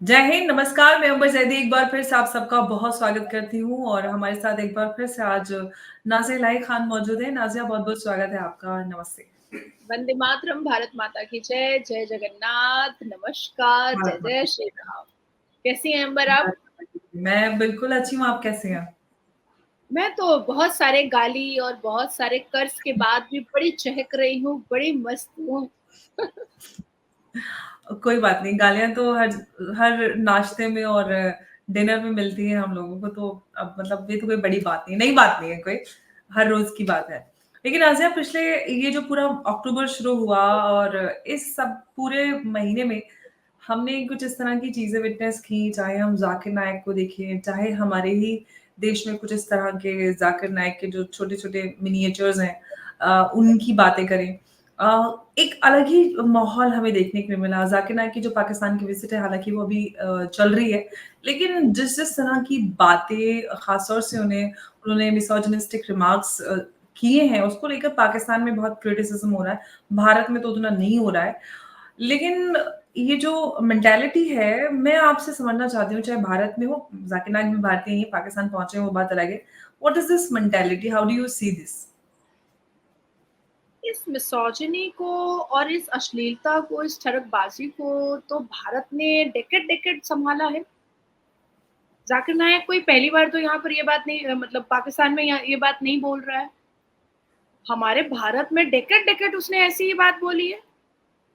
जय हिंद, नमस्कार। मैं अंबर जैदी एक बार फिर से आप सबका बहुत स्वागत करती हूँ और हमारे साथ एक बार फिर से आज नाज़िया इलाही खान मौजूद है। नाज़िया, बहुत-बहुत स्वागत है आपका। नमस्ते। वंदे मातरम, भारत माता की जय, जय जगन्नाथ, नमस्कार, जय भारत जय माता श्री राम। कैसी हैं अंबर आप? भारत माता की। मैं बिल्कुल अच्छी हूँ, आप कैसे हैं? मैं तो बहुत सारे गाली और बहुत सारे कर्ज के बाद भी बड़ी चहक रही हूँ, बड़ी मस्त हूँ। कोई बात नहीं, गालियाँ तो हर हर नाश्ते में और डिनर में मिलती हैं हम लोगों को, तो अब मतलब ये तो कोई बड़ी बात नहीं, नई बात नहीं है कोई, हर रोज़ की बात है। लेकिन नाज़िया, पिछले ये जो पूरा अक्टूबर शुरू हुआ और इस सब पूरे महीने में हमने कुछ इस तरह की चीज़ें विटनेस की, चाहे हम ज़ाकिर नायक को देखें, चाहे हमारे ही देश में कुछ इस तरह के ज़ाकिर नायक के जो छोटे-छोटे मिनिएचर्स हैं उनकी बातें करें। एक अलग ही माहौल हमें देखने को मिला। ज़ाकिर नाइक की जो पाकिस्तान की विज़िट है, हालाँकि वो अभी चल रही है, लेकिन जिस-जिस तरह की बातें ख़ास तौर से उन्होंने मिसोजिनिस्टिक रिमार्क्स किए हैं, उसको लेकर पाकिस्तान में बहुत क्रिटिसिज़्म हो रहा है। भारत में तो उतना नहीं हो रहा है। लेकिन ये जो मेंटालिटी है, मैं आपसे समझना चाहती हूँ, चाहे भारत में हो, ज़ाकिर नाइक भी भारतीय ही हैं, पाकिस्तान पहुँचे हैं, वो बात अलग है। What is this mentality? How do you see this? इस मिसोजिनी को और इस अश्लीलता को, इस ठरकबाज़ी को तो भारत ने डेकेड-डेकेड सँभाला है। ज़ाकिर नायक कोई पहली बार तो यहाँ पर ये बात नहीं मतलब पाकिस्तान में ये बात नहीं बोल रहा है। हमारे भारत में डेकेड-डेकेड उसने ऐसी ही बात बोली है।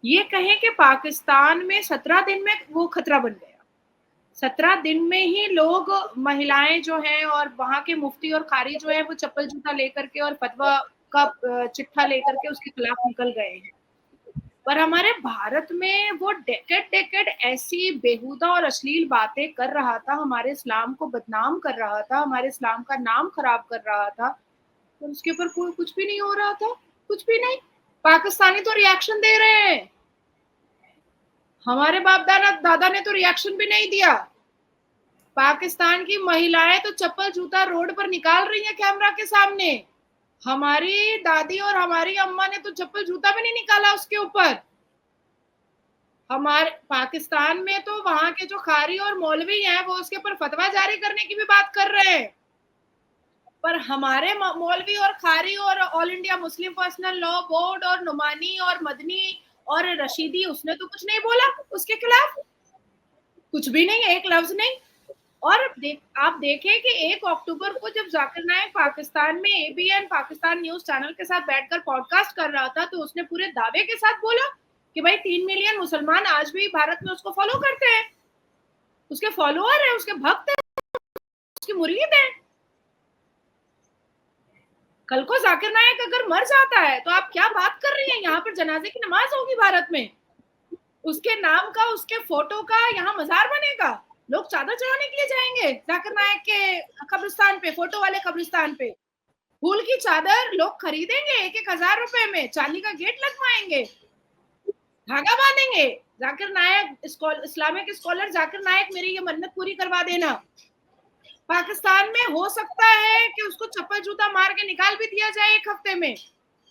ये कहें कि पाकिस्तान में 17 दिन में वो खतरा बन गया। 17 दिन में ही लोग महिलाएँ जो हैं और वहाँ के मुफ्ती और कारी जो हैं वो चप्पल-जूता लेकर के और फ़तवा का चिट्ठा लेकर के उसके खिलाफ निकल गए हैं। पर हमारे भारत में वो डेकेड-डेकेड ऐसी बेहुदा और अश्लील बातें कर रहा था, हमारे इस्लाम को बदनाम कर रहा था, हमारे इस्लाम का नाम खराब कर रहा था, और उसके ऊपर कोई कुछ भी नहीं हो रहा था, कुछ भी नहीं। पाकिस्तानी तो रिएक्शन दे रहे हैं। हमारे दादा ने तो रिएक्शन भी नहीं दिया। पाकिस्तान की महिलाएं तो चप्पल जूता रोड पर निकाल रही हैं कैमरा के सामने। हमारी दादी और हमारी अम्मा ने तो चप्पल जूता भी नहीं निकाला उसके ऊपर। हमारे पाकिस्तान में तो वहां के जो खारी और मौलवी हैं वो उसके ऊपर फतवा जारी करने की भी बात कर रहे हैं। पर हमारे मौलवी और खारी और all India Muslim personal law board और नुमानी और मदनी और रशीदी उसने तो कुछ नहीं बोला उसके खिलाफ, कुछ भी नहीं, एक लफ्ज नहीं। और आप देखें कि 1 अक्टूबर को जब ज़ाकिर नाइक पाकिस्तान में एबीएन पाकिस्तान न्यूज़ चैनल के साथ बैठकर पॉडकास्ट कर रहा था, तो उसने पूरे दावे के साथ बोला कि भाई 3 मिलियन मुसलमान आज भी भारत में उसको फॉलो करते हैं। उसके फॉलोअर हैं, उसके भक्त हैं, उसके मुरीद हैं। कल को ज़ाकिर नाइक अगर मर जाता है, तो आप क्या बात कर रही हैं? यहाँ पर जनाजे की नमाज़ होगी भारत में। उसके नाम का, उसके फोटो का यहाँ मज़ार बनेगा। लोग चादर चढ़ाने के लिए जाएँगे ज़ाकिर नाइक के कब्रिस्तान पे, फोटो वाले कब्रिस्तान पे। फूल की चादर लोग खरीदेंगे 1-1 हज़ार रुपए में, चांदी का गेट लगवाएँगे, धागा बाँधेंगे। ज़ाकिर नायक इस्लामिक स्कॉलर ज़ाकिर नायक मेरी ये मन्नत पूरी करवा देना। पाकिस्तान में हो सकता है कि उसको चप्पल-जूता मार के निकाल भी दिया जाए 1 हफ्ते में।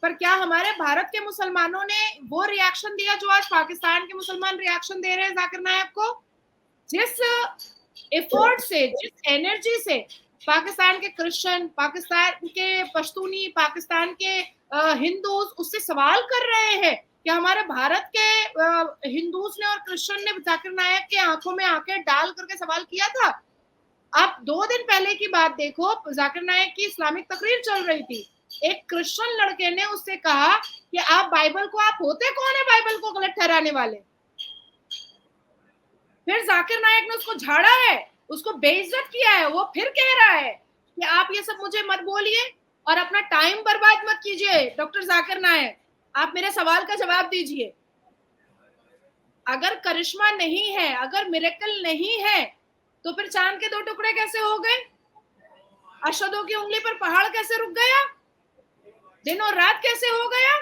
पर क्या हमारे भारत के मुसलमानों ने वो रिएक्शन दिया जो आज पाकिस्तान के मुसलमान रिएक्शन दे रहे हैं ज़ाकिर नायक को? जिस एफर्ट से, जिस एनर्जी से पाकिस्तान के क्रिश्चियन, पाकिस्तान के पश्तूनी, पाकिस्तान के हिंदूज उससे सवाल कर रहे हैं कि हमारे भारत के हिंदूज ने और क्रिश्चियन ने जाकिर नायक के आंखों में आंखें डाल करके सवाल किया था। आप 2 दिन पहले की बात देखो, जाकिर नायक की इस्लामिक तकरीर चल रही थी। एक क्रिश्चियन लड़के ने उससे कहा कि आप होते कौन है बाइबल को गलत ठहराने वाले? फिर जाकिर नायक ने उसको झाड़ा है, उसको बेइज्जत किया है। वो फिर कह रहा है कि आप ये सब मुझे मत बोलिए और अपना टाइम बर्बाद मत कीजिए डॉक्टर जाकिर नायक, आप मेरे सवाल का जवाब दीजिए। अगर करिश्मा नहीं है, अगर मिरेकल नहीं है, तो फिर चांद के 2 टुकड़े कैसे हो गए? अशहदों की उंगली पर पहाड़ कैसे रुक गया? दिन और रात कैसे हो गया?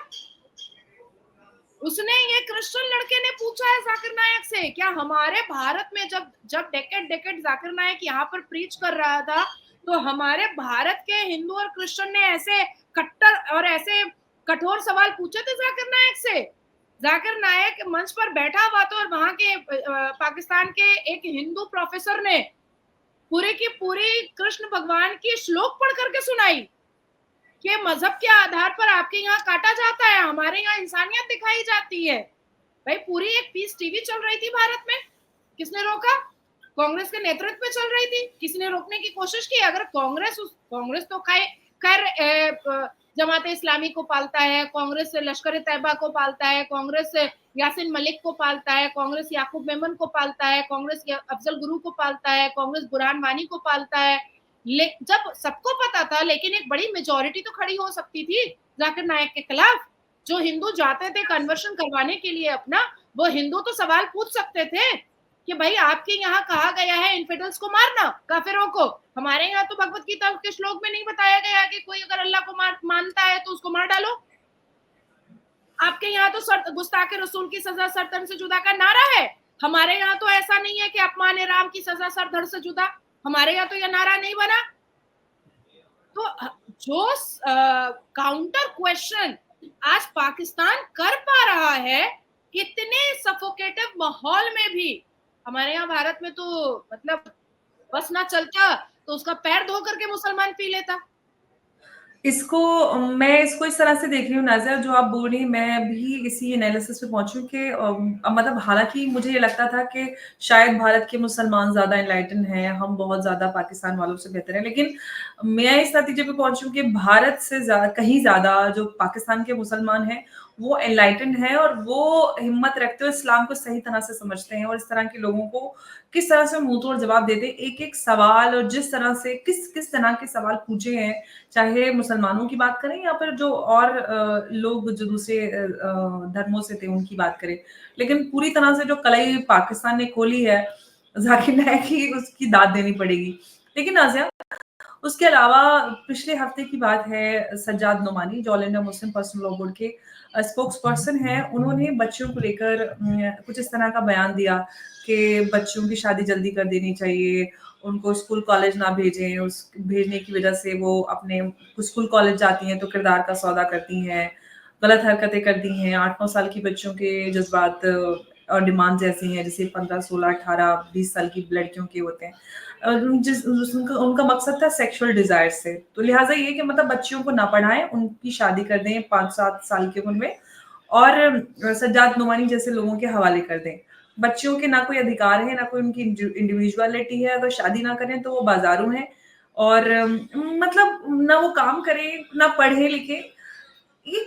उसने ये क्रिश्चियन लड़के ने पूछा है जाकिर नायक से, क्या हमारे भारत में जब जब डेकेड डेकेड जाकिर नायक यहाँ पर प्रीच कर रहा था, तो हमारे भारत के हिंदू और क्रिश्चियन ने ऐसे कट्टर और ऐसे कठोर सवाल पूछे थे जाकिर नायक से? जाकिर नायक मंच पर बैठा हुआ था और वहां के पाकिस्तान के एक हिंदू प्रोफेसर ने पूरे की पूरी कृष्ण भगवान की श्लोक पढ़ करके सुनाई कि मजहब के आधार पर आपके यहाँ काटा जाता है, हमारे यहाँ इंसानियत दिखाई जाती है। भाई पूरी एक पीस टीवी चल रही थी भारत में, किसने रोका? कांग्रेस के नेतृत्व में चल रही थी, किसी ने रोकने की कोशिश की? अगर कांग्रेस तो खैर जमात इस्लामी को पालता है, कांग्रेस लश्कर तैयबा को पालता है, कांग्रेस यासिन मलिक को पालता है, कांग्रेस याकूब मेमन को पालता है, कांग्रेस अफजल गुरु को पालता है, कांग्रेस बुरहान वानी को पालता है। जब सबको पता था, लेकिन एक बड़ी मेजोरिटी तो खड़ी हो सकती थी जाकिर नायक के खिलाफ। जो हिंदू जाते थे कन्वर्शन करवाने के लिए अपना, वो हिंदू तो सवाल पूछ सकते थे कि भाई आपके यहाँ कहा गया है इन्फिडल्स को मारना, काफिरों को। हमारे यहाँ तो भगवत गीता के श्लोक में नहीं बताया गया कि कोई अगर अल्लाह को मानता है तो उसको मार डालो। आपके यहाँ तो गुस्ताखे रसूल की सजा सर तन से जुदा का नारा है। हमारे यहाँ तो ऐसा नहीं है कि अपमान राम की सजा सर धड़ से जुदा, हमारे यहाँ तो यह नारा नहीं बना। तो जो काउंटर क्वेश्चन आज पाकिस्तान कर पा रहा है कितने सफोकेटिव माहौल में भी, हमारे यहाँ भारत में तो मतलब बस ना चलता तो उसका पैर धो करके मुसलमान पी लेता। इसको मैं इसको इस तरह से देख रही हूँ नाज़िया, जो आप बोल रही हैं, मैं भी इसी एनालिसिस पे पहुँची हूँ कि मतलब हालाँकि मुझे ये लगता था कि शायद भारत के मुसलमान ज़्यादा एनलाइटन हैं, हम बहुत ज़्यादा पाकिस्तान वालों से बेहतर हैं। लेकिन मैं इस नतीजे पे पहुँची हूँ कि भारत से कहीं ज़्यादा जो पाकिस्तान के मुसलमान हैं, वो एनलाइटन हैं और वो हिम्मत रखते हुए इस्लाम को सही तरह से समझते हैं और इस तरह के लोगों को किस तरह से मुँह तोड़ जवाब देते हैं। एक-एक सवाल और जिस तरह से किस तरह के सवाल पूछे हैं, चाहे मुसलमानों की बात करें या फिर जो और लोग जो दूसरे धर्मों से थे उनकी बात करें। लेकिन पूरी तरह से जो कलई पाकिस्तान ने खोली है, ज़ाकिर नायक की उसकी दाद देनी पड़ेगी। लेकिन नाज़िया, उसके अलावा पिछले हफ्ते की बात है, सज्जाद नोमानी जो all India Muslim personal law board के स्पोक्स पर्सन हैं, उन्होंने बच्चों को लेकर कुछ इस तरह का बयान दिया कि बच्चों की शादी जल्दी कर देनी चाहिए, उनको स्कूल कॉलेज ना भेजें, उस भेजने की वजह से वो अपने स्कूल कॉलेज जाती हैं तो किरदार का सौदा करती हैं, गलत हरकतें करती हैं, 8-9 साल की बच्चों के जज्बात और डिमांड्स ऐसी हैं जैसे 15, 16, 18, 20 साल की लड़कियों के होते हैं। उनका उनका मकसद था सेक्सुअल डिजायर से, तो लिहाजा ये कि मतलब बच्चियों को ना पढ़ाएं, उनकी शादी कर दें 5-7 साल की उम्र में और सज्जाद नोमानी जैसे लोगों के हवाले कर दें। बच्चियों के ना कोई अधिकार है, ना कोई उनकी इंडिविजुअलिटी है, अगर शादी ना करें तो वो बाजारू हैं और मतलब ना वो काम करें, ना पढ़े लिखे। ये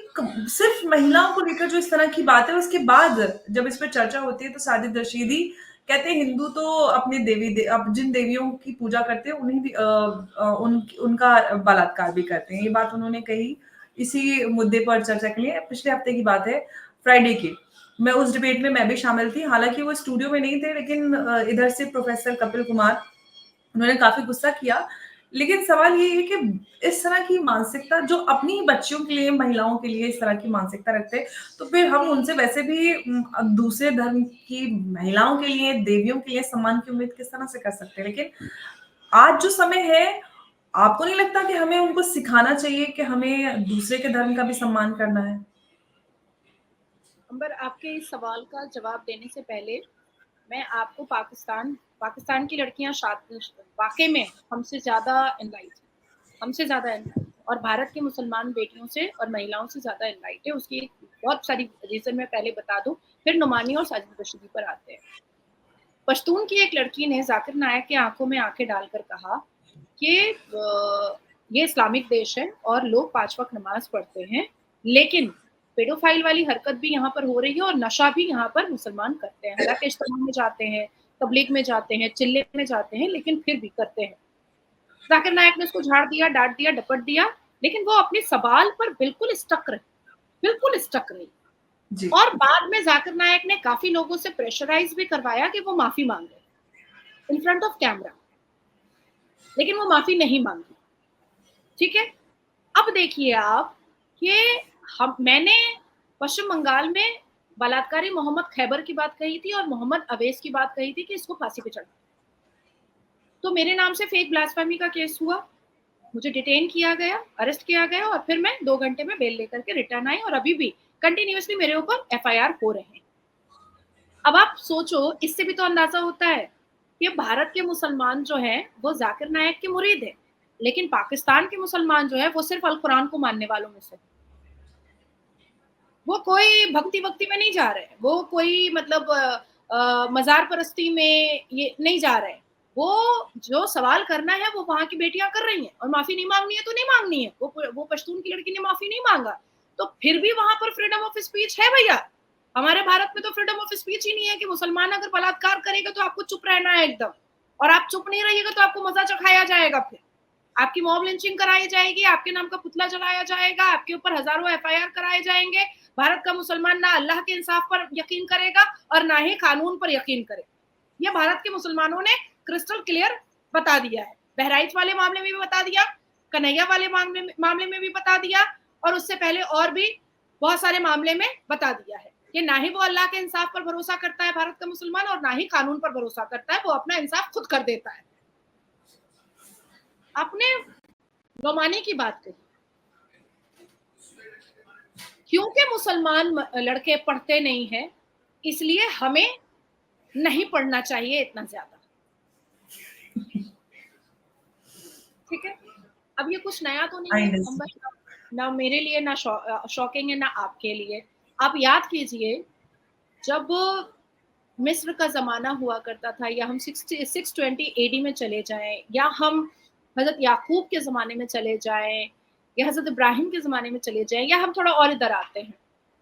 सिर्फ महिलाओं को लेकर जो इस तरह की बात है, उसके बाद जब इस पर चर्चा होती है तो साजिद रशीदी कहते हैं हिंदू तो अपने अब जिन देवियों की पूजा करते हैं उन्हीं भी उनका बलात्कार भी करते हैं। ये बात उन्होंने कही इसी मुद्दे पर चर्चा के लिए, पिछले हफ्ते की बात है, फ्राइडे की। मैं उस डिबेट में मैं भी शामिल थी, हालांकि वो स्टूडियो में नहीं थे, लेकिन इधर से प्रोफेसर कपिल कुमार, उन्होंने काफी गुस्सा किया। लेकिन सवाल ये है कि इस तरह की मानसिकता जो अपनी ही बच्चियों के लिए, महिलाओं के लिए इस तरह की मानसिकता रखते हैं, तो फिर हम उनसे वैसे भी दूसरे धर्म की महिलाओं के लिए, देवियों के लिए सम्मान की उम्मीद किस तरह से कर सकते हैं। लेकिन आज जो समय है, आपको नहीं लगता कि हमें उनको सिखाना चाहिए कि हमें दूसरे के धर्म का भी सम्मान करना है? अंबर, आपके इस सवाल का जवाब देने से पहले मैं आपको पाकिस्तान की लड़कियां वाकई में हमसे ज्यादा एनलाइट और भारत के मुसलमान बेटियों से और महिलाओं से ज्यादा एनलाइट है। उसकी बहुत सारी रीजन मैं पहले बता दूं, फिर नुमानी और साजिद रशीदी पर आते हैं। पश्तून की एक लड़की ने जाकिर नायक की आंखों में आंखें डालकर कहा कि ये इस्लामिक देश है और लोग 5 वक्त नमाज पढ़ते हैं, लेकिन पेडोफाइल वाली हरकत भी यहाँ पर हो रही है और नशा भी यहाँ पर मुसलमान करते हैं। हालांकि इज्तिमा में जाते हैं, तबलीग में जाते हैं, चिल्ले में जाते हैं, लेकिन फिर भी करते हैं। जाकिर नायक ने उसको झाड़ दिया, डांट दिया, डपट दिया, लेकिन वो अपने सवाल पर बिल्कुल स्टक रही। जी। और बाद में जाकिर नायक ने काफी लोगों से प्रेशराइज भी करवाया कि वो माफी मांगे इन फ्रंट ऑफ कैमरा, लेकिन वो माफी नहीं मांगी। ठीक है, अब देखिए आप कि मैंने पश्चिम बंगाल में बलात्कारी मोहम्मद खैबर की बात कही थी और मोहम्मद अवैस की बात कही थी कि इसको फांसी पे चढ़ा, तो मेरे नाम से फेक ब्लास्फेमी का केस हुआ। मुझे डिटेन किया गया, अरेस्ट किया गया और फिर मैं 2 घंटे में बेल लेकर के रिटर्न आई और अभी भी कंटिन्यूअसली मेरे ऊपर एफआईआर हो रहे हैं। अब आप सोचो, इससे भी तो अंदाजा होता है कि भारत के मुसलमान जो हैं वो जाकिर नायक के मुरीद हैं, लेकिन पाकिस्तान के मुसलमान जो है वो सिर्फ अल कुरान को मानने वालों में से हैं। वो कोई भक्ति-वक्ति में नहीं जा रहे हैं, वो कोई मतलब मज़ार परस्ती में ये नहीं जा रहे हैं। वो जो सवाल करना है वो वहाँ की बेटियाँ कर रही हैं और माफ़ी नहीं माँगनी है तो नहीं माँगनी है। वो पश्तून की लड़की ने माफ़ी नहीं माँगा, तो फिर भी वहाँ पर फ्रीडम ऑफ स्पीच है भैया। हमारे भारत में तो फ्रीडम ऑफ स्पीच ही नहीं है कि मुसलमान अगर बलात्कार करेगा तो आपको चुप रहना है एकदम, और आप चुप नहीं रहिएगा तो आपको मज़ा चखाया जाएगा फिर। आपकी मॉब लिंचिंग कराई जाएगी, आपके नाम का पुतला जलाया जाएगा, आपके ऊपर हज़ारों एफआईआर कराए जाएँगे। भारत का मुसलमान ना अल्लाह के इंसाफ पर यकीन करेगा और ना ही कानून पर यकीन करेगा। ये भारत के मुसलमानों ने क्रिस्टल क्लियर बता दिया है। बहराइच वाले मामले में भी बता दिया, कन्हैया वाले मामले में भी बता दिया और उससे पहले और भी बहुत सारे मामले में बता दिया है कि ना ही वो अल्लाह के इंसाफ पर भरोसा करता है भारत का मुसलमान और ना ही कानून पर भरोसा करता है, वो अपना इंसाफ खुद कर देता है। आपने गौमाने की बात करी, क्योंकि मुसलमान लड़के पढ़ते नहीं हैं, इसलिए हमें नहीं पढ़ना चाहिए इतना ज्यादा। ठीक है, अब ये कुछ नया तो नहीं आई है अंडरस्टैंड। नंबर, ना मेरे लिए ना शॉकिंग है ना आपके लिए। आप याद कीजिए, जब मिस्र का जमाना हुआ करता था, या हम 620 एडी में चले जाएं, या हम हजरत याकूब के जमाने में चले जाएं, या हजरत इब्राहिम के जमाने में चले जाएं, या हम थोड़ा और इधर आते हैं,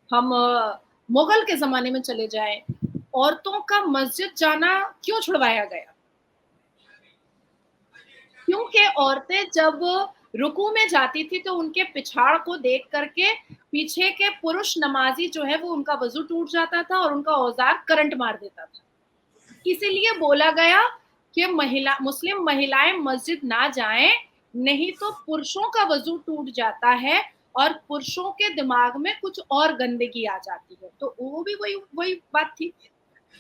हम मुगल के जमाने में चले जाएं, औरतों का मस्जिद जाना क्यों छुड़वाया गया? क्योंकि औरतें जब रुकू में जाती थी तो उनके पिछाड़ को देख करके पीछे के पुरुष नमाजी जो है वो उनका वजू टूट जाता था और उनका औजार करंट मार देता था। इसीलिए बोला गया कि मुस्लिम महिलाएं मस्जिद ना जाएं, नहीं तो पुरुषों का वजू टूट जाता है और पुरुषों के दिमाग में कुछ और गंदगी आ जाती है। तो वो भी वही वही बात थी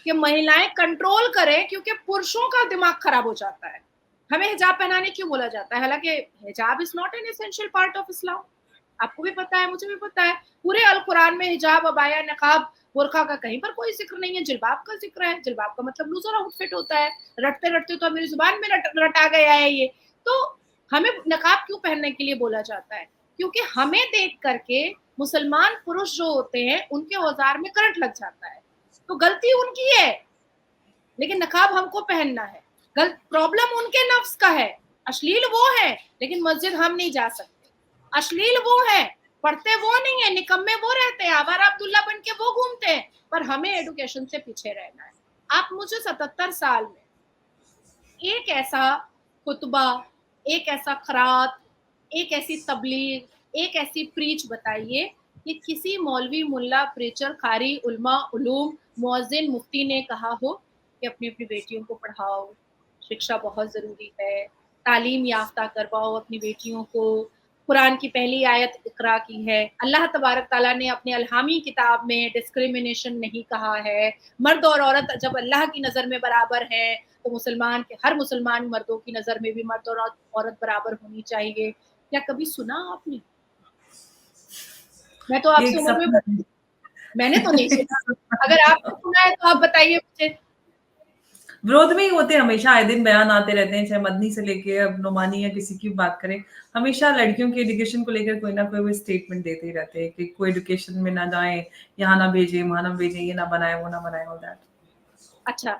कि महिलाएं कंट्रोल करें, क्योंकि पुरुषों का दिमाग खराब हो जाता है। हमें हिजाब पहनाने क्यों बोला जाता है? हालांकि हिजाब is not an essential part of Islam. आपको भी पता है, मुझे भी पता है, पूरे अल कुरान में हिजाब, अबाया, नकाब, बुर्का का कहीं पर कोई जिक्र नहीं है। जिल्बाब का जिक्र है। जिल्बाब का मतलब लूजर आउटफिट होता है। रटते रटते तो मेरी जुबान में रटा गया है ये। तो हमें नकाब क्यों पहनने के लिए बोला जाता है? क्योंकि हमें देख करके मुसलमान पुरुष जो होते हैं उनके औजार में करंट लग जाता है। तो गलती उनकी है, लेकिन नकाब हमको पहनना है। गलत प्रॉब्लम उनके नफ्स का है। अश्लील वो है, लेकिन मस्जिद हम नहीं जा सकते। अश्लील वो है, पढ़ते वो नहीं है, निकम्मे वो रहते हैं, आवारा अब्दुल्ला बन के वो घूमते हैं, पर हमें एडुकेशन से पीछे रहना है। आप मुझे 77 साल में एक ऐसा खुतबा, एक ऐसा खरात, एक ऐसी तबलीग, एक ऐसी प्रीच बताइए कि किसी मौलवी, मुल्ला, प्रीचर, कारी, उलमा, उलूम, मुअज्जिन, मुफ्ती ने कहा हो कि अपनी अपनी बेटियों को पढ़ाओ, शिक्षा बहुत ज़रूरी है, तालीम याफ्ता करवाओ अपनी बेटियों को। कुरान की पहली आयत इकरा की है। अल्लाह तबारक ताला ने अपने अलहामी किताब में डिस्क्रिमिनेशन नहीं कहा है। मर्द और औरत जब अल्लाह की नज़र में बराबर हैं, तो मुसलमान के हर मुसलमान मर्दों की नज़र में भी मर्द और औरत बराबर होनी चाहिए। क्या कभी सुना आपने? मैं तो ये आपसे एक उम्र में सपना बड़ी, मैंने तो नहीं सुना। अगर आपने सुना है तो आप बताइए मुझे। विरोध में ही होते हैं हमेशा, आए दिन बयान आते रहते हैं, चाहे मदनी से लेके अब नुमानी या किसी की बात करें, हमेशा लड़कियों के एजुकेशन को लेकर कोई ना कोई वो स्टेटमेंट देते ही रहते हैं कि कोई एजुकेशन में ना जाए, यहाँ ना भेजे, वहाँ ना भेजे, ये ना बनाए, वो ना बनाए, ऑल दैट। अच्छा,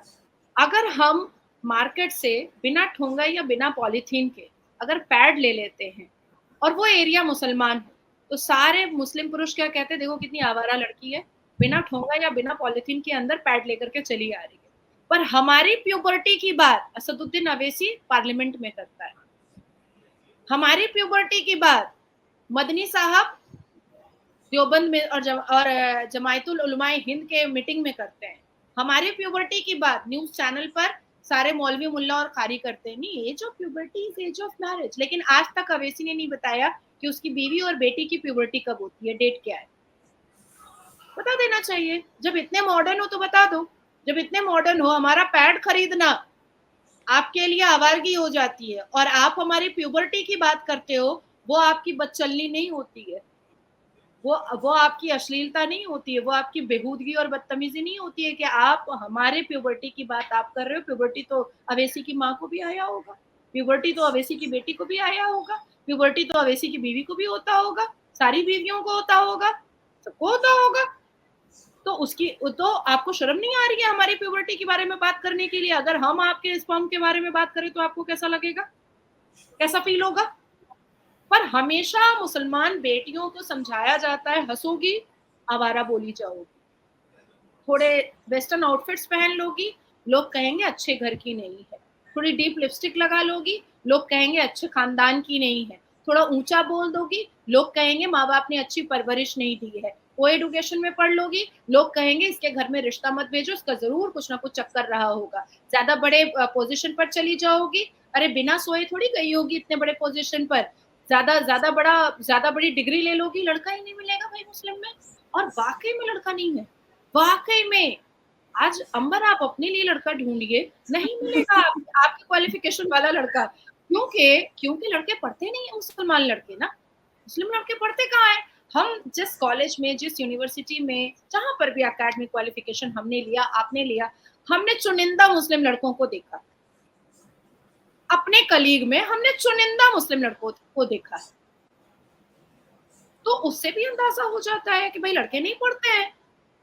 अगर हम मार्केट से बिना ठोंगा या बिना पॉलीथीन के अगर पैड ले लेते हैं और वो एरिया मुसलमान हो, तो सारे मुस्लिम पुरुष क्या कहते हैं, देखो कितनी आवारा लड़की है, बिना ठोंगा या बिना पॉलीथीन के अंदर पैड लेकर के चली आ रही है। पर हमारी प्यूबर्टी की बात असदुद्दीन अवैसी पार्लियामेंट में करता है। हमारी प्यूबर्टी की बात मदनी साहब देवबंद में और जमायतुल उलमाए हिंद के मीटिंग में करते हैं। हमारी प्यूबर्टी की बात न्यूज चैनल पर सारे मौलवी, मुल्ला और कारी करते हैं। नहीं, age of puberty is age of marriage. लेकिन आज तक अवैसी ने नहीं बताया कि उसकी बीवी और बेटी की प्यूबर्टी कब होती है, डेट क्या है। बता देना चाहिए। जब इतने मॉडर्न हो तो बता दो। जब इतने मॉडर्न हो, हमारा पैड खरीदना आपके लिए आवारगी हो जाती है। और आप हमारी प्यूबर्टी की बात करते हो, वो आपकी बदचलनी नहीं होती है, वो आपकी अश्लीलता नहीं होती है, वो आपकी बेहूदगी और बदतमीजी नहीं होती है कि आप हमारे प्यूबर्टी की बात आप कर रहे हो। प्यूबर्टी तो अवेसी की माँ को भी आया होगा, प्यूबर्टी तो अवेसी की बेटी को भी आया होगा, प्यूबर्टी तो अवेसी की बीवी को भी होता होगा, सारी बीवियों को होता होगा, सबको होता होगा। तो उसकी तो आपको शर्म नहीं आ रही है हमारी प्यूबर्टी के बारे में बात करने के लिए? अगर हम आपके स्पर्म के बारे में बात करें तो आपको कैसा लगेगा, कैसा फील होगा? पर हमेशा मुसलमान बेटियों को समझाया जाता है, हंसोगी आवारा बोली जाओगी, थोड़े वेस्टर्न आउटफिट्स पहन लोगी, लोग कहेंगे अच्छे घर की नहीं है, थोड़ी डीप लिपस्टिक लगा लोगी, लोग कहेंगे अच्छे खानदान की नहीं है, थोड़ा ऊंचा बोल दोगी, लोग कहेंगे माँ बाप ने अच्छी परवरिश नहीं दी है, को एडुकेशन में पढ़ लोगी, लोग कहेंगे इसके घर में रिश्ता मत भेजो, इसका जरूर कुछ ना कुछ चक्कर रहा होगा। ज्यादा बड़े पोजीशन पर चली जाओगी, अरे बिना सोए थोड़ी गई होगी इतने बड़े पोजीशन पर, ज्यादा बड़ी डिग्री ले लोगी, लड़का ही नहीं मिलेगा भाई मुस्लिम में। और वाकई में लड़का नहीं है, वाकई में। आज अंबर आप अपने लिए लड़का ढूंढिए, नहीं मिलेगा आपकी क्वालिफिकेशन वाला लड़का। क्योंकि लड़के पढ़ते नहीं है, मुसलमान लड़के ना, मुस्लिम लड़के पढ़ते कहाँ है? हम जिस कॉलेज में, जिस यूनिवर्सिटी में, जहां पर भी एकेडमिक क्वालिफिकेशन हमने लिया, आपने लिया, हमने चुनिंदा मुस्लिम लड़कों को देखा। अपने कलीग में हमने चुनिंदा मुस्लिम लड़कों को देखा है। तो उससे भी अंदाजा हो जाता है कि भाई लड़के नहीं पढ़ते हैं।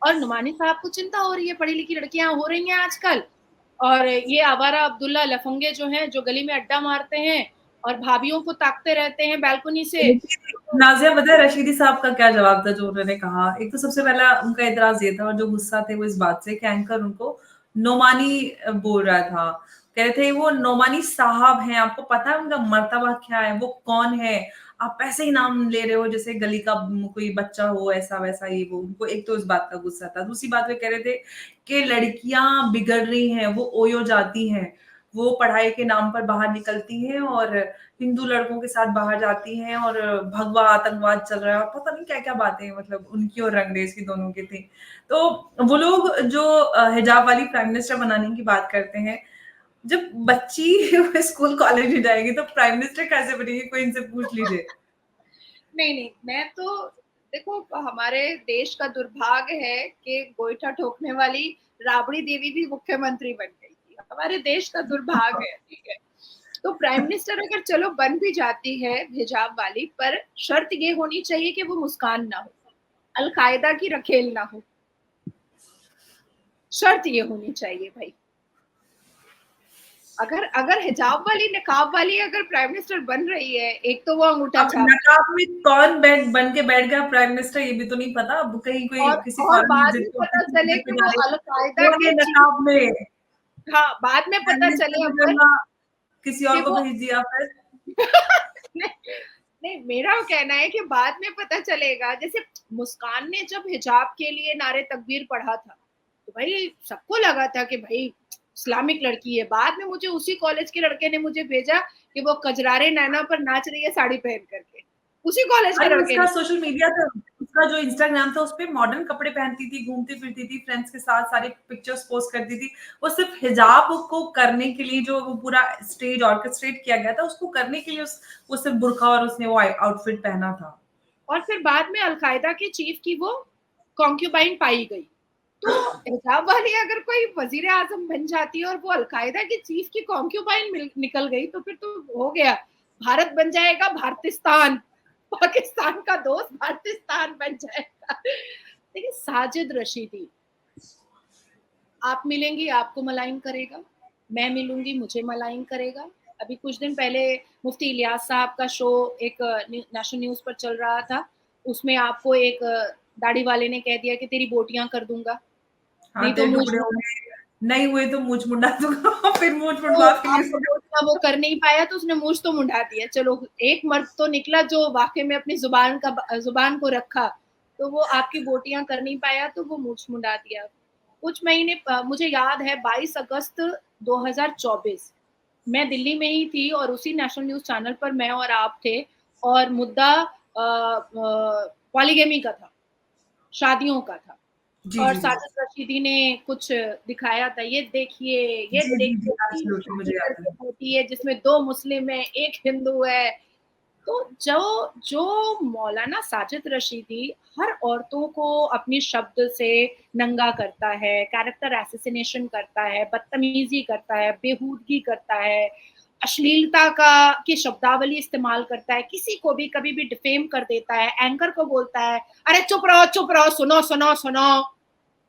और नुमानी साहब को चिंता हो रही है, पढ़ी लिखी लड़कियां हो रही हैं आजकल, और ये आवारा अब्दुल्ला लफंगे जो हैं, जो गली में अड्डा मारते हैं और भाभियों को ताकते रहते हैं बैल्कनी से। नाजिया, पता है रशीदी साहब का क्या जवाब था जो उन्होंने कहा? एक तो सबसे पहला उनका इतराज ये था, और जो गुस्सा थे वो इस बात से कि एंकर उनको नोमानी बोल रहा था। कह रहे थे वो नोमानी साहब हैं, आपको पता है उनका मर्तबा क्या है, वो कौन है? आप ऐसे ही नाम ले रहे हो जैसे गली का कोई बच्चा हो, ऐसा वैसा ये वो। उनको एक तो इस बात का गुस्सा था। दूसरी बात वे कह रहे थे कि लड़कियां बिगड़ रही हैं, वो ओयो जाती हैं, वो पढ़ाई के नाम पर बाहर निकलती हैं और हिंदू लड़कों के साथ बाहर जाती हैं, और भगवा आतंकवाद चल रहा है, और पता नहीं क्या क्या बातें मतलब उनकी और रंगरेज की दोनों की थी। तो वो लोग जो हिजाब वाली प्राइम मिनिस्टर बनाने की बात करते हैं, जब बच्ची स्कूल कॉलेज में जाएगी तो प्राइम मिनिस्टर कैसे बनेगी? कोई इनसे पूछ लीजिए। नहीं, मैं तो देखो, हमारे देश का दुर्भाग्य है कि गोईठा ठोकने वाली राबड़ी देवी भी मुख्यमंत्री बन गई थी। हमारे देश का दुर्भाग्य है, ठीक है। तो प्राइम मिनिस्टर अगर चलो बन भी जाती है हिजाब वाली, पर शर्त ये होनी चाहिए कि वो मुस्कान ना हो, अलकायदा की रखेल ना हो, शर्त ये होनी चाहिए भाई। अगर हिजाब वाली, नकाब वाली अगर प्राइम मिनिस्टर बन रही है, एक तो वो अंगूठा अब छाप, नकाब में कौन बन के बैठ गया प्राइम मिनिस्टर, ये भी तो नहीं पता। अब कहीं कोई किसी और फॉरेन बाद में विजिट को पता चले कि वो अलकायदा कौन के है चीफ, नकाब में? हाँ बाद में प्राइम पता मिनिस्टर चले की अंबर जगह किसी कि और को वो भेज दिया फिर। नहीं, मेरा कहना है कि बाद में पता चलेगा। जैसे मुस्कान ने जब हिजाब के लिए नारे तकबीर पढ़ा था, तो भाई सबको लगा था कि भाई इस्लामिक लड़की है। बाद में मुझे उसी कॉलेज के लड़के ने मुझे भेजा कि वो कजरारे नैना पर नाच रही है साड़ी पहन करके, उसी कॉलेज के अरे लड़के उसका ने। सोशल मीडिया था, उसका जो इंस्टाग्राम था, उसपे मॉडर्न कपड़े पहनती थी, घूमती फिरती थी फ्रेंड्स के साथ, सारी पिक्चर्स पोस्ट करती थी। वो सिर्फ हिजाब को करने के लिए जो वो पूरा स्टेज ऑर्केस्ट्रेट किया गया था, उसको करने के लिए वो सिर्फ बुर्का और उसने वो आउटफिट पहना था। और फिर बाद में अलकायदा के चीफ की वो कॉन्क्यूबाइन पाई गई। तो हिजाब वाली अगर कोई वजीर आजम बन जाती है और वो अलकायदा की चीफ की कॉन्क्यूबाइन निकल गई, तो फिर तो हो गया, भारत बन जाएगा भारतिस्तान, पाकिस्तान का दोस्त भारतिस्तान बन जाएगा। देखिए साजिद रशीदी, आप मिलेंगी आपको मलाइन करेगा, मैं मिलूंगी मुझे मलाइन करेगा। अभी कुछ दिन पहले मुफ्ती इलियास साहब का शो एक नेशनल न्यूज पर चल रहा था, उसमें आपको एक दाढ़ी वाले ने कह दिया कि तेरी बोटियां कर दूंगा, हाँ, नहीं तो तेरे मूछ, टुकड़े होंगे, नहीं हुए तो मूछ मुंडा दूंगा। फिर मूछ तो मुंडवा के लिए आपको बोटियां वो कर नहीं पाया तो उसने मूछ तो मुंडा दिया। चलो एक मर्द तो निकला जो वाकई में अपनी जुबान को रखा, तो वो आपकी बोटियां कर नहीं पाया तो वो मूछ मुंडा दिया। कुछ महीने मुझे याद है 22 अगस्त 2024 मैं दिल्ली में ही थी और उसी नेशनल न्यूज चैनल पर मैं और आप थे, और मुद्दा पॉलीगेमी का था, शादियों का था। जी, और जी, जी। साजिद रशीदी ने कुछ दिखाया था, ये जी, जी, जी, देखिए 3 एब्सोल्युटली शादी मुझे याद करके है। बेटी है जिसमें 2 मुस्लिम है, 1 हिंदू है। तो जो जो मौलाना साजिद रशीदी हर औरतों को अपनी शब्द से नंगा करता है, कैरेक्टर असैसिनेशन करता है, बदतमीज़ी करता है, बेहूदगी करता है, अश्लीलता का की शब्दावली इस्तेमाल करता है, किसी को भी कभी भी डिफेम कर देता है, एंकर को बोलता है, "अरे चुप रहो, सुनो, सुनो, सुनो।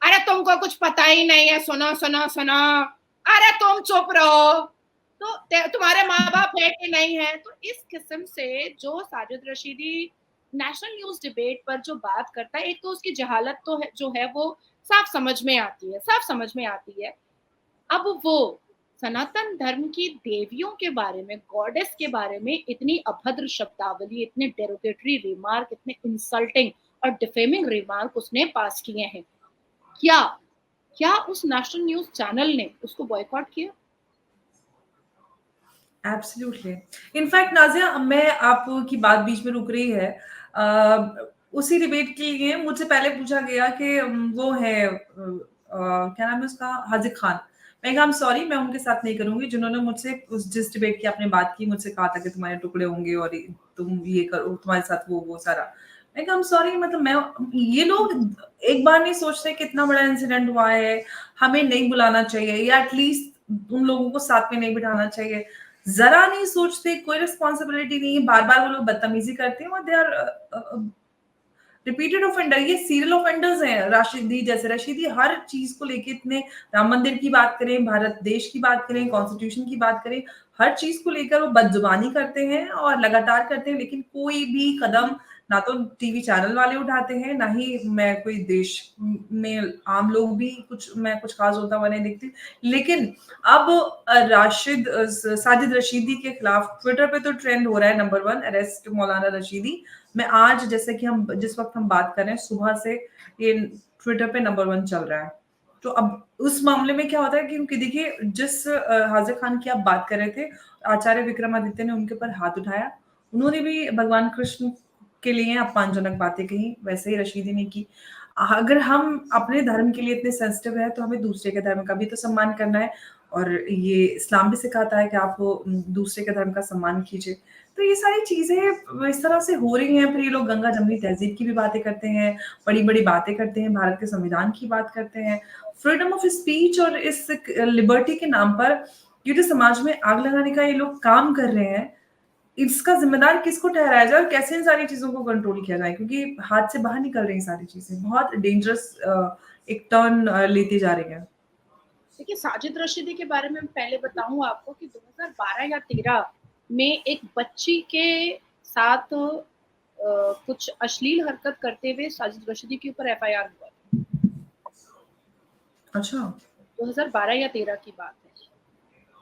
अरे तुमको कुछ पता ही नहीं है, सुनो, सुनो, सुनो। अरे तुम चुप रहो।" तो तुम्हारे माँ बाप है कि नहीं है। तो इस किस्म से जो Sajid Rashidi national news debate पर जो बात करता है, एक तो उसकी जहालत तो है, जो है वो साफ समझ में आती है, साफ समझ में आती है। अब वो सनातन धर्म की देवियों के बारे में, गॉडेस के बारे में इतनी अभद्र शब्दावली, इतने डेरोगेटरी रिमार्क, इतने इंसल्टिंग और डिफेमिंग रिमार्क उसने पास किए हैं। क्या क्या उस नेशनल न्यूज चैनल ने उसको बॉयकॉट किया? एब्सोल्युटली। इनफैक्ट नाज़िया, मैं आपकी बात बीच में रुक रही है। उसी डिबेट के लिए मुझसे पहले पूछा गया कि वो है क्या नाम है उसका? हाज़िक खान। मैंने कहा आई एम सॉरी, मैं उनके साथ नहीं करूँगी जिन्होंने मुझसे उस जिस डिबेट की आपने बात की, मुझसे कहा था कि तुम्हारे टुकड़े होंगे और तुम ये करो, तुम्हारे साथ वो सारा। मैंने कहा आई एम सॉरी, मतलब मैं ये लोग एक बार नहीं सोचते कि इतना बड़ा इंसिडेंट हुआ है, हमें नहीं बुलाना चाहिए या एटलीस्ट उन लोगों को साथ में नहीं बिठाना चाहिए। ज़रा नहीं सोचते, कोई रिस्पॉन्सिबिलिटी नहीं है, बार-बार वो लोग बदतमीज़ी करते हैं और दे आर रिपीटेड ऑफेंडर। ये सीरियल ऑफेंडर्स हैं। राशिदी जैसे रशीदी हर चीज़ को लेके इतने, राम मंदिर की बात करें, भारत देश की बात करें, कॉन्स्टिट्यूशन की बात करें, हर चीज़ को लेकर वो बदज़ुबानी करते हैं और लगातार करते हैं, लेकिन कोई भी कदम ना तो टीवी चैनल वाले उठाते हैं, ना ही मैं कोई देश में आम लोग भी मैं कुछ खास होता हुआ नहीं देखती। लेकिन अब साजिद रशीदी के खिलाफ ट्विटर पे तो ट्रेंड हो रहा है नंबर 1 अरेस्ट मौलाना रशीदी। मैं आज, जैसे कि हम जिस वक़्त हम बात कर रहे हैं, सुबह से ये ट्विटर पे नंबर 1 चल रहा है। तो अब उस मामले में क्या होता है कि क्योंकि देखिए जिस हाज़िर खान की आप बात कर रहे थे, आचार्य विक्रमादित्य ने उनके ऊपर हाथ उठाया। उन्होंने भी भगवान कृष्ण के लिए अपमानजनक बातें कही, वैसे ही रशीदी ने की। अगर हम अपने धर्म के लिए इतने सेंसिटिव हैं, तो हमें दूसरे के धर्म का भी तो सम्मान करना है और ये इस्लाम भी सिखाता है कि आप दूसरे के धर्म का सम्मान कीजिए। तो ये सारी चीज़ें इस तरह से हो रही हैं, फिर ये लोग गंगा-जमुनी तहज़ीब की भी बातें करते हैं, बड़ी-बड़ी बातें करते हैं, भारत के संविधान की बात करते हैं। फ्रीडम ऑफ स्पीच और इस लिबर्टी के नाम पर ये जो समाज में आग लगाने का ये लोग काम कर रहे हैं, इसका ज़िम्मेदार किसको ठहराया जाए और कैसे इन सारी चीज़ों को कंट्रोल किया जाए? क्योंकि हाथ से बाहर निकल रही हैं सारी चीज़ें, बहुत डेंजरस एक टर्न लेती जा रही हैं। देखिए, साजिद रशीदी के बारे में पहले बताऊँ आपको कि 2012 या 13 में एक बच्ची के साथ कुछ अश्लील हरकत करते हुए साजिद रशीदी के ऊपर एफआईआर हुआ था। अच्छा। 2012 या 13 की बात है।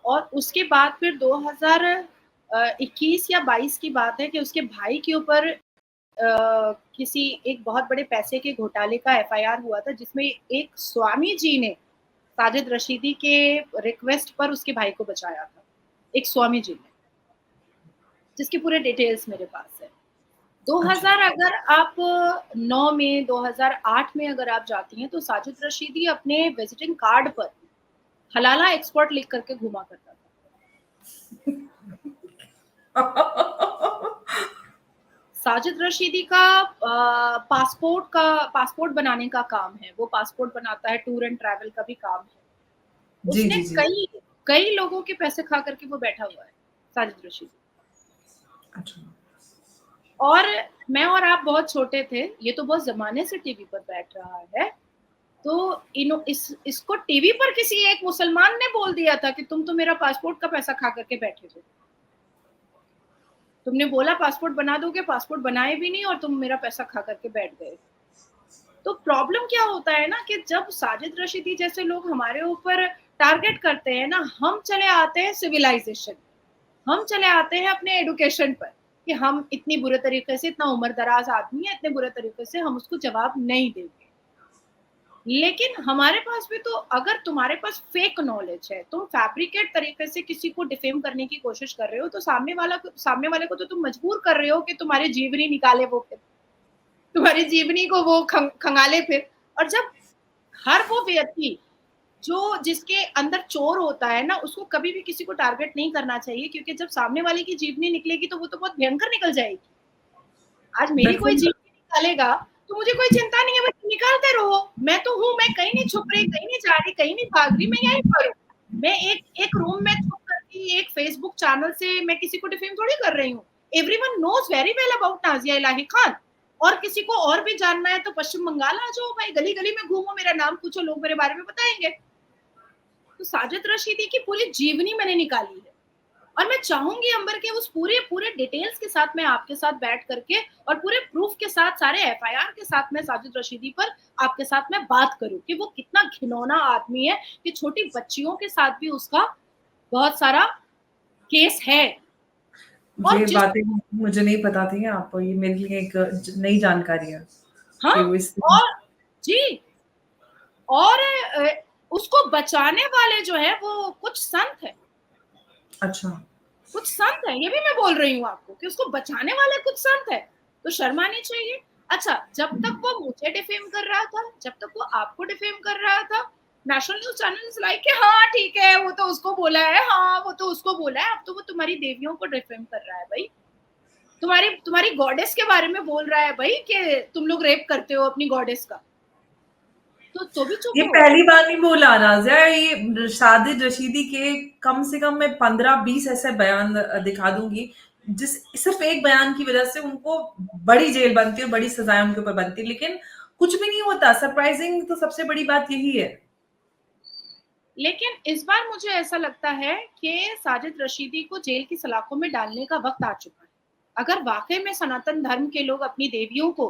और उसके बाद फिर 2021 या 22 की बात है कि उसके भाई के ऊपर किसी एक बहुत बड़े पैसे के घोटाले का एफआईआर हुआ था, जिसमें एक स्वामी जी ने साजिद रशीदी के रिक्वेस्ट पर उसके भाई को बचाया था। एक स्वामी जी ने, जिसके पूरे डिटेल्स मेरे पास है। अच्छा। 2000 अगर आप 9 में 2008 में अगर आप जाती हैं, तो साजिद रशीदी अपने विजिटिंग कार्ड पर हलाला एक्सपर्ट लिख करके घुमा करता था। साजिद रशीदी का पासपोर्ट बनाने का काम है। वो पासपोर्ट बनाता है, टूर एंड ट्रैवल का भी काम है। जी, उसने जी, जी। कई कई लोगों के पैसे खा करके वो बैठा हुआ है, साजिद रशीदी। अच्छा। और मैं और आप बहुत छोटे थे, ये तो बहुत ज़माने से टीवी पर बैठ रहा है। तो इसको टीवी पर किसी एक मुसलमान ने बोल दिया था कि तुम तो मेरा पासपोर्ट का पैसा खा करके बैठे थे। तुमने बोला पासपोर्ट बना दोगे, पासपोर्ट बनाए भी नहीं और तुम मेरा पैसा खा करके बैठ गए। तो प्रॉब्लम क्या होता है ना कि जब साजिद रशीदी जैसे लोग हमारे ऊपर टारगेट करते हैं ना, हम चले आते हैं सिविलाइजेशन, हम चले आते हैं अपने एजुकेशन पर कि हम इतनी बुरे तरीके से, इतना उम्र दराज आदमी है, इतने बुरे तरीके से हम उसको जवाब नहीं देंगे। लेकिन हमारे पास भी तो, अगर तुम्हारे पास फेक नॉलेज है, तुम फैब्रिकेट तरीके से किसी को डिफेम करने की कोशिश कर रहे हो, तो सामने वाले को तो तुम मजबूर कर रहे हो कि तुम्हारी जीवनी निकाले वो फिर, तुम्हारी जीवनी को वो खंगाले फिर। और जब हर वो व्यक्ति जो जिसके अंदर चोर होता है ना, उसको कभी भी किसी को टारगेट नहीं करना चाहिए, क्योंकि जब सामने वाले की जीभनी निकलेगी तो वो तो बहुत भयंकर निकल जाएगी। आज मेरी कोई बिल्कुल। जीभनी निकालेगा तो मुझे कोई चिंता नहीं है, बस निकालते रहो। मैं तो हूँ, मैं कहीं नहीं छुप रही, कहीं नहीं जा रही, कहीं नहीं भाग रही, मैं यहीं पर हूँ। मैं एक रूम में छुप करके एक फेसबुक चैनल से मैं किसी को डिफेम थोड़ी कर रही हूँ। Everyone knows very well about Nazia Ilahi Khan. और किसी को और भी जानना है तो पश्चिम बंगाल आ जाओ भाई, गली गली में घूमो, मेरा नाम पूछो, लोग मेरे बारे में बताएंगे। तो साजिद रशीदी की पूरी जीवनी मैंने निकाली है, और मैं चाहूंगी अंबर के उस पूरे पूरे डिटेल्स के साथ मैं आपके साथ बैठ करके और पूरे प्रूफ के साथ, सारे एफआईआर के साथ मैं साजिद रशीदी पर आपके साथ मैं बात करूं कि वो कितना घिनौना आदमी है, कि छोटी बच्चियों के साथ भी उसका बहुत सारा केस है। और ये जिस बातें मुझे नहीं पता थी, आप ये मेरे लिए एक नई जानकारी है हाँ, कि वो इस। और जी, और उसको बचाने वाले जो है वो कुछ संत है, अच्छा। कुछ संत है, ये भी मैं बोल रही हूँ आपको कि उसको बचाने वाले कुछ संत है, तो शर्म आनी चाहिए। अच्छा, जब तक वो मुझे डिफेम कर रहा था, जब तक वो आपको डिफेम कर रहा था, नेशनल न्यूज चैनल लाइक कि हाँ ठीक है, वो तो उसको बोला है, हाँ वो तो उसको बोला है। अब तो वो तुम्हारी देवियों को डिफेम कर रहा है भाई, तुम्हारी तुम्हारी गॉडेस के बारे में बोल रहा है भाई कि तुम लोग रेप करते हो अपनी गॉडेस का, तो भी चुप ये हो। पहली बार नहीं बोला नाज़िया, ये साजिद रशीदी के कम से कम मैं 15-20 ऐसे बयान दिखा दूंगी जिस सिर्फ एक बयान की वजह से उनको बड़ी जेल बनती है, बड़ी सजाएं उनके ऊपर बनती है, लेकिन कुछ भी नहीं होता। सरप्राइजिंग तो सबसे बड़ी बात यही है। लेकिन इस बार मुझे ऐसा लगता है कि साजिद रशीदी को जेल की सलाखों में डालने का वक्त आ चुका है। अगर वाकई में सनातन धर्म के लोग अपनी देवियों को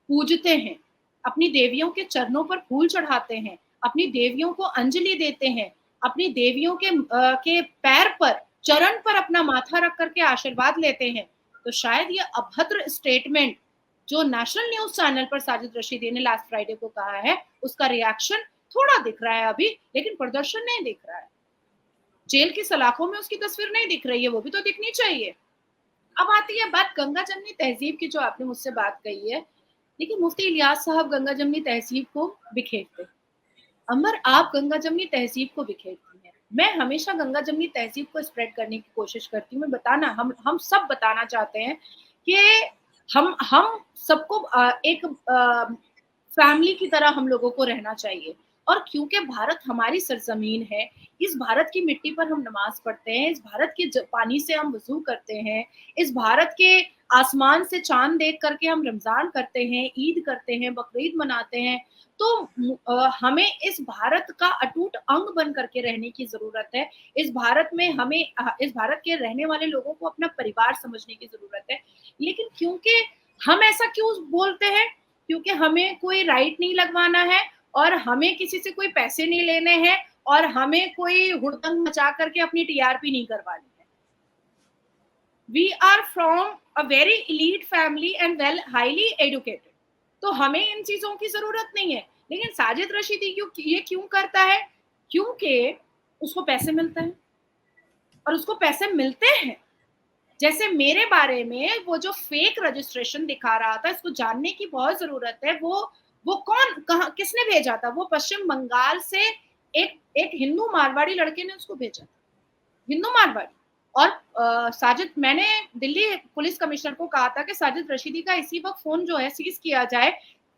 पूजते हैं, अपनी देवियों के चरणों पर फूल चढ़ाते हैं, अपनी देवियों को अंजलि देते हैं, अपनी देवियों के पैर पर, चरण पर अपना माथा रख करके आशीर्वाद लेते हैं, तो शायद ये अभद्र स्टेटमेंट जो नेशनल न्यूज चैनल पर साजिद रशीदी ने लास्ट फ्राइडे को कहा है, उसका रिएक्शन थोड़ा दिख रहा है अभी, लेकिन प्रदर्शन नहीं दिख रहा है। जेल की सलाखों में उसकी तस्वीर नहीं दिख रही है, वो भी तो दिखनी चाहिए। अब आती है बात गंगा जमनी तहजीब की, जो आपने मुझसे बात कही है। लेकिन मुफ्ती इलियास साहब गंगा जमनी तहजीब को बिखेरते, अमर आप गंगा जमनी तहजीब को बिखेरती हैं। मैं हमेशा गंगा जमनी तहजीब को स्प्रेड करने की कोशिश करती हूँ। मैं बताना, हम सब बताना चाहते हैं कि हम सबको एक फैमिली की तरह हम लोगों को रहना चाहिए। और क्योंकि भारत हमारी सरजमीन है, इस भारत की मिट्टी पर हम नमाज पढ़ते हैं, इस भारत के पानी से हम वजू करते हैं, इस भारत के आसमान से चांद देख करके हम रमजान करते हैं, ईद करते हैं, बकरीद मनाते हैं। तो हमें इस भारत का अटूट अंग बन करके रहने की जरूरत है। इस भारत में हमें इस भारत के रहने वाले लोगों को अपना परिवार समझने की जरूरत है। लेकिन क्योंकि हम ऐसा क्यों बोलते हैं, क्योंकि हमें कोई राइट नहीं लगवाना है, और हमें किसी से कोई पैसे नहीं लेने हैं, और हमें कोई हुड़दंग मचा करके अपनी टीआरपी नहीं करवानी है। We are from a very elite family and well highly educated, तो हमें इन चीजों की जरूरत नहीं है। लेकिन साजिद रशीदी ये क्यों करता है? क्योंकि उसको पैसे मिलते हैं, और उसको पैसे मिलते हैं। जैसे मेरे बारे में वो जो फेक रजिस्ट्रेशन दिखा रहा था, इसको जानने की बहुत जरूरत है। वो कौन, कहां, किसने भेजा था? वो पश्चिम बंगाल से एक एक हिंदू मारवाड़ी लड़के ने उसको भेजा था, हिंदू मारवाड़ी। और साजिद, मैंने दिल्ली पुलिस कमिश्नर को कहा था कि साजिद रशीदी का इसी वक्त फोन जो है सीज किया जाए।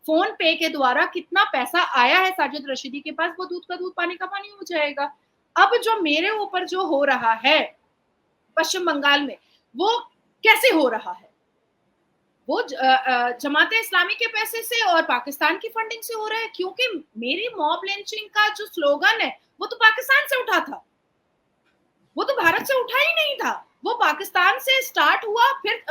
फोन पे के द्वारा कितना पैसा आया है साजिद रशीदी के पास, वो दूध का दूध पानी का पानी हो जाएगा। अब जो मेरे ऊपर जो हो रहा है पश्चिम बंगाल में, वो कैसे हो रहा है? वो जमाते इस्लामी के पैसे से और पाकिस्तान की फंडिंग से हो रहा है। क्योंकि मेरी मॉब लिंचिंग का जो स्लोगन है वो तो पाकिस्तान से उठा था, वो तो भारत से उठा ही नहीं था। वो पाकिस्तान से स्टार्ट हुआ, फिर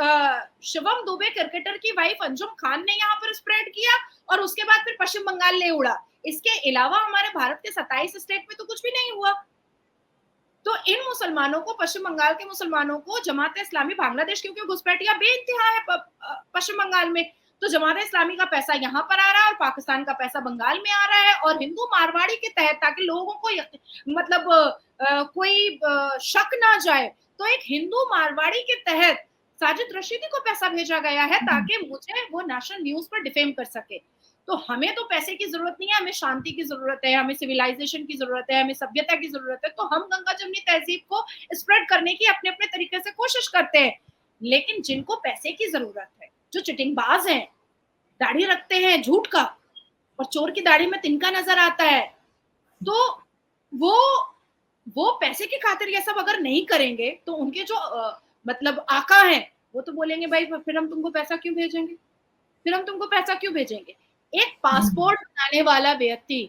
शिवम दुबे क्रिकेटर की वाइफ अंजुम खान ने यहाँ पर स्प्रेड किया, और उसके बाद फिर पश्चिम बंगाल ले उड़ा। इसके अलावा हमारे भारत के 27 स्टेट में तो कुछ भी नहीं हुआ। तो इन मुसलमानों को, पश्चिम बंगाल के मुसलमानों को जमात इस्लामी, बांग्लादेश क्योंकि घुसपैठिया बेइंतहा है पश्चिम बंगाल में, तो जमात इस्लामी का पैसा यहाँ पर आ रहा है और पाकिस्तान का पैसा बंगाल में आ रहा है, और हिंदू मारवाड़ी के तहत, ताकि लोगों को मतलब कोई शक ना जाए, तो एक हिंदू मारवाड़ी के तहत साजिद रशीदी को पैसा भेजा गया है ताकि मुझे वो नेशनल न्यूज पर डिफेम कर सके। तो हमें तो पैसे की जरूरत नहीं है, हमें शांति की जरूरत है, हमें सिविलाइजेशन की जरूरत है, हमें सभ्यता की जरूरत है। तो हम गंगा जमनी तहजीब को स्प्रेड करने की अपने अपने तरीके से कोशिश करते हैं। लेकिन जिनको पैसे की जरूरत है, जो चिटिंगबाज हैं, दाढ़ी रखते हैं झूठ का, और चोर की दाढ़ी में तिनका नजर आता है, तो वो वो पैसे की खातिर ये सब अगर नहीं करेंगे तो उनके जो मतलब आका हैं, वो तो बोलेंगे भाई फिर हम तुमको पैसा क्यों भेजेंगे, फिर हम तुमको पैसा क्यों भेजेंगे। एक पासपोर्ट बनाने वाला व्यक्ति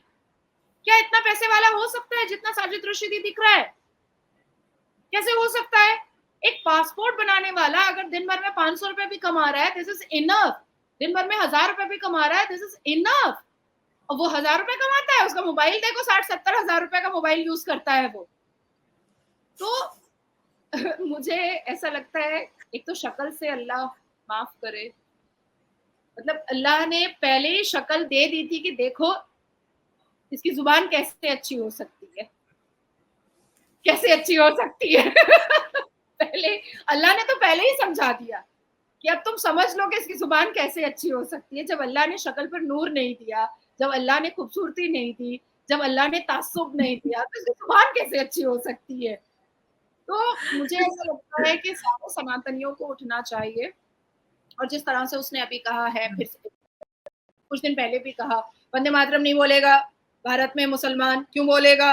क्या इतना पैसे वाला हो सकता है जितना साजिद रशीदी दिख रहा है? कैसे हो सकता है? एक पासपोर्ट बनाने वाला अगर दिन भर में 500 रुपए भी कमा रहा है, दिस इज इनफ। दिन भर में 1000 रुपए भी कमा रहा है, दिस इज इनफ। और वो 1000 रुपए कमाता है, उसका मोबाइल देखो 60-70 हजार रुपए का मोबाइल यूज करता है वो। तो मुझे ऐसा लगता है, एक तो शक्ल से अल्लाह माफ करे, मतलब अल्लाह ने पहले ही शक्ल दे दी थी कि देखो इसकी जुबान कैसे अच्छी हो सकती है, कैसे अच्छी हो सकती है। पहले अल्लाह ने तो पहले ही समझा दिया कि अब तुम समझ लो कि इसकी जुबान कैसे अच्छी हो सकती है। जब अल्लाह ने शक्ल पर नूर नहीं दिया, जब अल्लाह ने खूबसूरती नहीं दी, जब अल्लाह ने तासुब नहीं दिया, तो इसकी जुबान कैसे अच्छी हो सकती है। तो मुझे ऐसा लगता है कि सारे सनातनियों को उठना चाहिए, और जिस तरह से उसने अभी कहा है, फिर से कुछ दिन पहले भी कहा, वंदे मातरम नहीं बोलेगा, भारत में मुसलमान क्यों बोलेगा।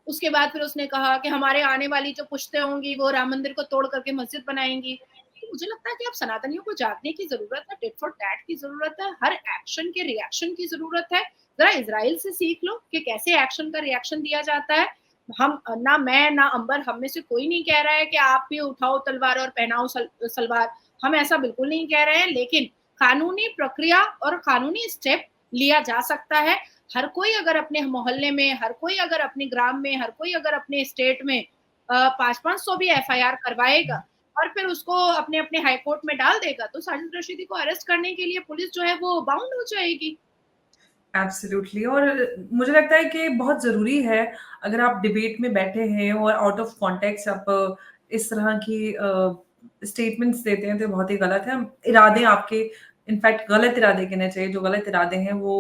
उसके बाद फिर उसने कहा कि हमारे आने वाली जो पुश्तें होंगी वो राम मंदिर को तोड़ करके मस्जिद बनाएंगी। तो मुझे लगता है कि अब सनातनियों को जागने की जरूरत है, टिट फॉर टैट की जरूरत है, हर एक्शन के रिएक्शन की जरूरत है। जरा इजराइल से सीख लो कि कैसे एक्शन का रिएक्शन दिया जाता है। हम ना, मैं ना अंबर, हम में से कोई नहीं कह रहा है कि आप भी उठाओ तलवार और पहनाओ सलवार, हम ऐसा बिल्कुल नहीं कह रहे हैं। लेकिन कानूनी प्रक्रिया और कानूनी स्टेप लिया जा सकता है। हर कोई अगर अपने मोहल्ले में, हर कोई अगर अपने ग्राम में, हर कोई अगर अपने स्टेट में 500-500 भी एफआईआर करवाएगा और फिर उसको अपने अपने हाई कोर्ट में डाल देगा, तो साजिद रशीदी को अरेस्ट करने के लिए पुलिस जो है वो बाउंड हो जाएगी। एब्सोल्युटली। और मुझे लगता है कि बहुत ज़रूरी है, अगर आप डिबेट में बैठे हैं और आउट ऑफ कॉन्टेक्स्ट आप इस तरह की स्टेटमेंट्स देते हैं, तो बहुत ही गलत है। इरादे आपके इनफैक्ट गलत इरादे कहने चाहिए, जो गलत इरादे हैं वो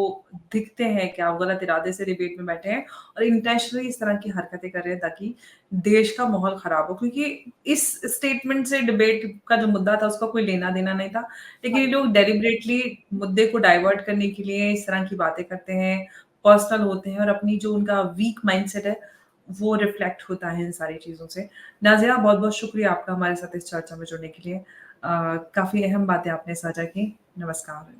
दिखते हैं कि आप गलत इरादे से डिबेट में बैठे हैं और इंटेंशनली इस तरह की हरकतें कर रहे हैं ताकि देश का माहौल खराब हो। क्योंकि इस स्टेटमेंट से डिबेट का जो मुद्दा था उसका कोई लेना देना नहीं था, लेकिन ये लोग डेलिबरेटली मुद्दे को डाइवर्ट करने के लिए इस तरह की बातें करते हैं, पर्सनल होते हैं और अपनी जो उनका वीक माइंडसेट है वो रिफ्लेक्ट होता है इन सारी चीज़ों से। नाज़िया, बहुत-बहुत शुक्रिया आपका हमारे साथ इस चर्चा में जुड़ने के लिए। काफ़ी अहम बातें आपने साझा की। नमस्कार। जय